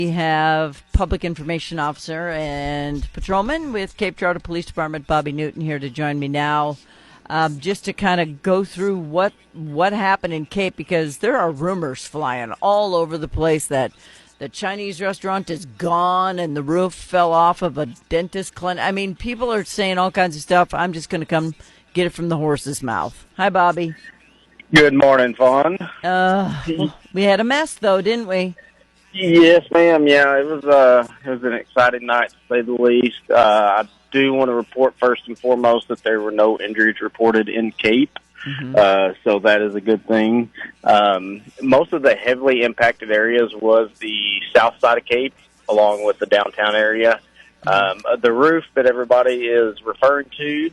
We have Public Information Officer and Patrolman with Cape Girardeau Police Department, Bobby Newton, here to join me now, just to kind of go through what happened in Cape, because there are rumors flying all over the place that the Chinese restaurant is gone and the roof fell off of a dentist clinic. I mean, people are saying all kinds of stuff. I'm just going to come get it from the horse's mouth. Hi, Bobby. Good morning, Fawn. We had a mess, though, didn't we? Yes, ma'am. Yeah, it was an exciting night, to say the least. I do want to report first and foremost that there were no injuries reported in Cape, so that is a good thing. Most of the heavily impacted areas was the south side of Cape, along with the downtown area. The roof that everybody is referring to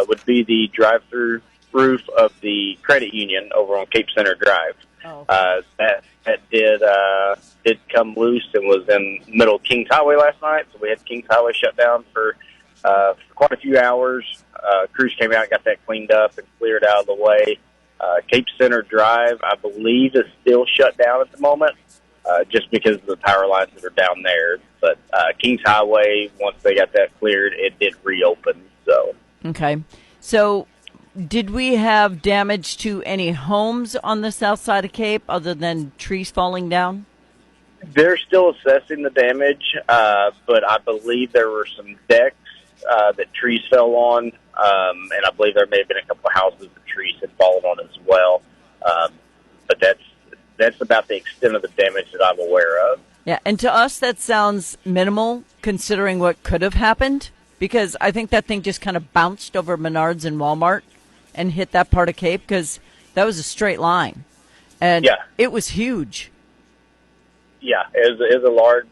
would be the drive-through roof of the credit union over on Cape Center Drive. That did come loose and was in the middle of Kings Highway last night, so we had Kings Highway shut down for quite a few hours. Crews came out and got that cleaned up and cleared out of the way. Cape Center Drive, I believe, is still shut down at the moment, just because of the power lines that are down there. But Kings Highway, once they got that cleared, it did reopen. So okay, so did we have damage to any homes on the south side of Cape other than trees falling down? They're still assessing the damage, but I believe there were some decks that trees fell on, and I believe there may have been a couple of houses that trees had fallen on as well. But that's about the extent of the damage that I'm aware of. Yeah, and to us that sounds minimal considering what could have happened, because I think that thing just kind of bounced over Menards and Walmart and hit that part of Cape, because that was a straight line. And it was huge. Yeah, it was a large,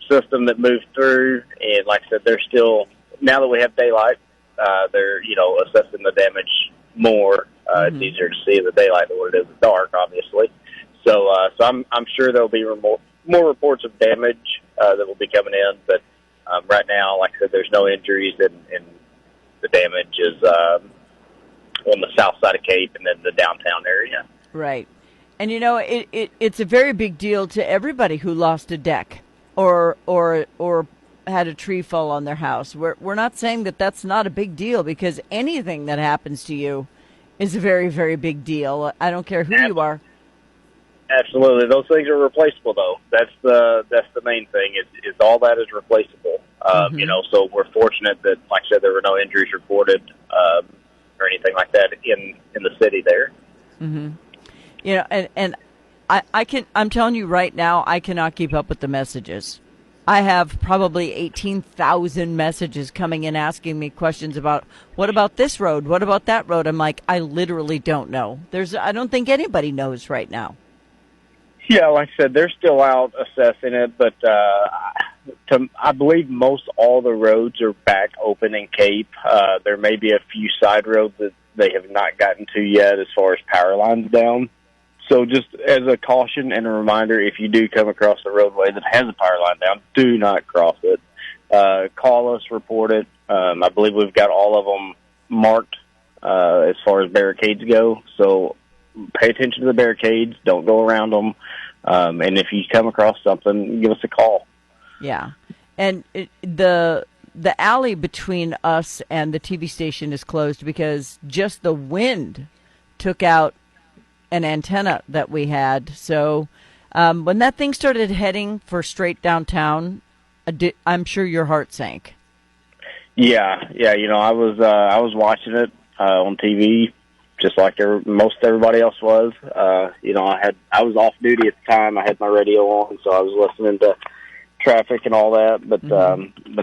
system that moved through. And like I said, they're still, now that we have daylight, they're, assessing the damage more. It's easier to see in the daylight than what it is in the dark, obviously. So I'm sure there'll be more reports of damage that will be coming in. But right now, like I said, there's no injuries, and the damage is on the south side of Cape and then the downtown area. Right. And, it's a very big deal to everybody who lost a deck or had a tree fall on their house. We're not saying that that's not a big deal, because anything that happens to you is a very, very big deal. I don't care who you are. Absolutely. Those things are replaceable, though. That's the main thing. Is all that is replaceable. So we're fortunate that, like I said, there were no injuries reported or anything like that in the city there. Mm-hmm. And I'm telling you right now, I cannot keep up with the messages. I have probably 18,000 messages coming in asking me questions about, what about this road? What about that road? I'm like, I literally don't know. I don't think anybody knows right now. Yeah, like I said, they're still out assessing it, but I believe most all the roads are back open in Cape. There may be a few side roads that they have not gotten to yet as far as power lines down. So just as a caution and a reminder, if you do come across a roadway that has a power line down, do not cross it. Call us, report it. I believe we've got all of them marked as far as barricades go. So pay attention to the barricades. Don't go around them. And if you come across something, give us a call. Yeah. And the alley between us and the TV station is closed because just the wind took out an antenna that we had. So when that thing started heading for straight downtown, I'm sure your heart sank. Yeah. I was watching it on TV, just like most everybody else was. I was off duty at the time. I had my radio on, so I was listening to traffic and all that. But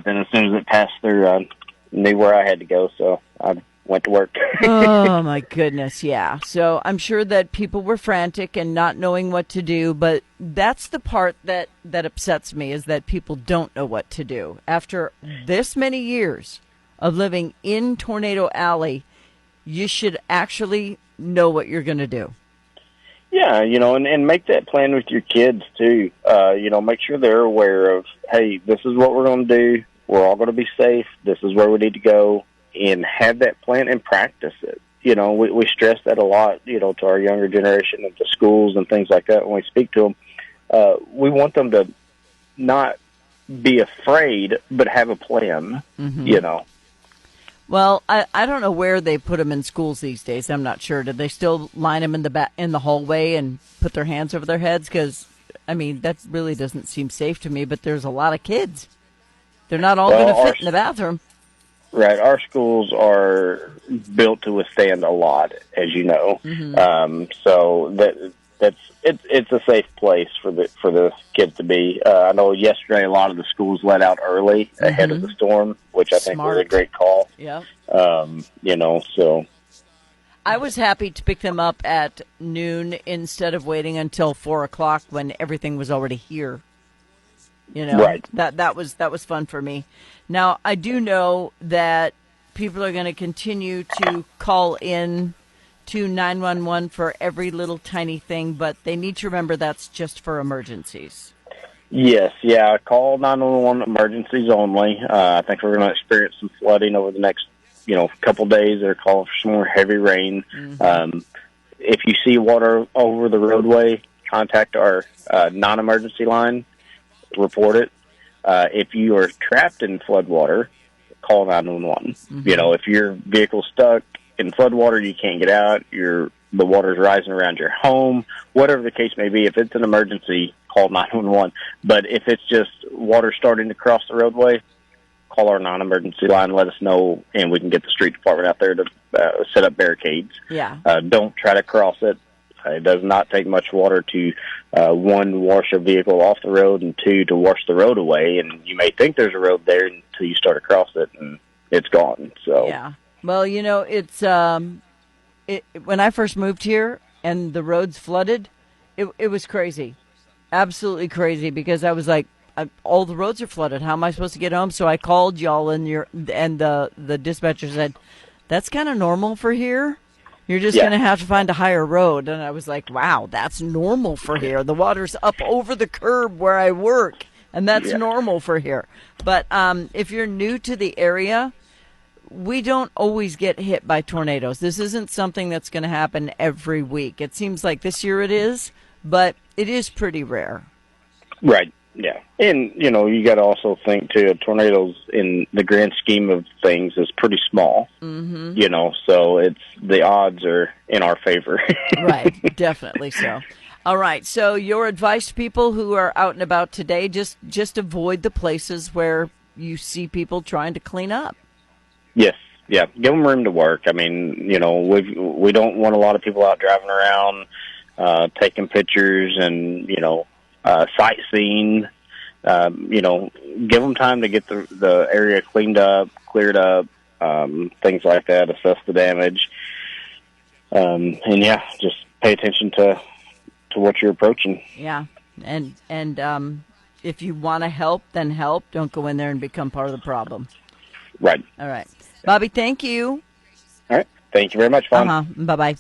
then as soon as it passed through, I knew where I had to go, so I went to work. Oh, my goodness, yeah. So I'm sure that people were frantic and not knowing what to do, but that's the part that upsets me, is that people don't know what to do. After this many years of living in Tornado Alley, you should actually know what you're going to do. Yeah, and make that plan with your kids, too. Make sure they're aware of, hey, this is what we're going to do. We're all going to be safe. This is where we need to go. And have that plan and practice it. We stress that a lot, to our younger generation at the schools and things like that when we speak to them. we want them to not be afraid, but have a plan, you know. Well, I don't know where they put them in schools these days. I'm not sure. Did they still line them in the hallway and put their hands over their heads? Because, I mean, that really doesn't seem safe to me, but there's a lot of kids. They're not all going to fit in the bathroom. Right. Our schools are built to withstand a lot, as you know. So it's a safe place for the kids to be. I know yesterday a lot of the schools let out early ahead of the storm, which I think was a great call. Yeah. You know, so I was happy to pick them up at noon instead of waiting until 4:00 when everything was already here. You know, right. That was fun for me. Now, I do know that people are going to continue to call in to 911 for every little tiny thing, but they need to remember that's just for emergencies. Yes, yeah. Call 911 emergencies only. I think we're going to experience some flooding over the next, couple days. They're calling for some more heavy rain. If you see water over the roadway, contact our non-emergency line. Report it. If you are trapped in floodwater, call 911. If your vehicle's stuck in floodwater, you can't get out, the water's rising around your home, whatever the case may be, if it's an emergency, call 911. But if it's just water starting to cross the roadway, call our non-emergency line, let us know, and we can get the street department out there to set up barricades. Yeah. Don't try to cross it. It does not take much water to, one, wash a vehicle off the road, and two, to wash the road away. And you may think there's a road there until you start across it, and it's gone. So yeah. Well, it's when I first moved here and the roads flooded, it was crazy, absolutely crazy, because I was like, all the roads are flooded. How am I supposed to get home? So I called y'all, and the dispatcher said, that's kind of normal for here. You're just going to have to find a higher road. And I was like, wow, that's normal for here. The water's up over the curb where I work, and that's normal for here. But if you're new to the area, we don't always get hit by tornadoes. This isn't something that's going to happen every week. It seems like this year it is, but it is pretty rare. Right. Yeah. And, you got to also think, too, tornadoes in the grand scheme of things is pretty small, so the odds are in our favor. Right. Definitely so. All right. So your advice to people who are out and about today, just avoid the places where you see people trying to clean up. Yes. Yeah. Give them room to work. I mean, we don't want a lot of people out driving around, taking pictures and, sightseeing. Give them time to get the area cleaned up, cleared up, things like that, assess the damage. Just pay attention to what you're approaching. Yeah. And if you want to help, then help. Don't go in there and become part of the problem. Right. All right. Bobby, thank you. All right. Thank you very much, Fawn. Bye-bye.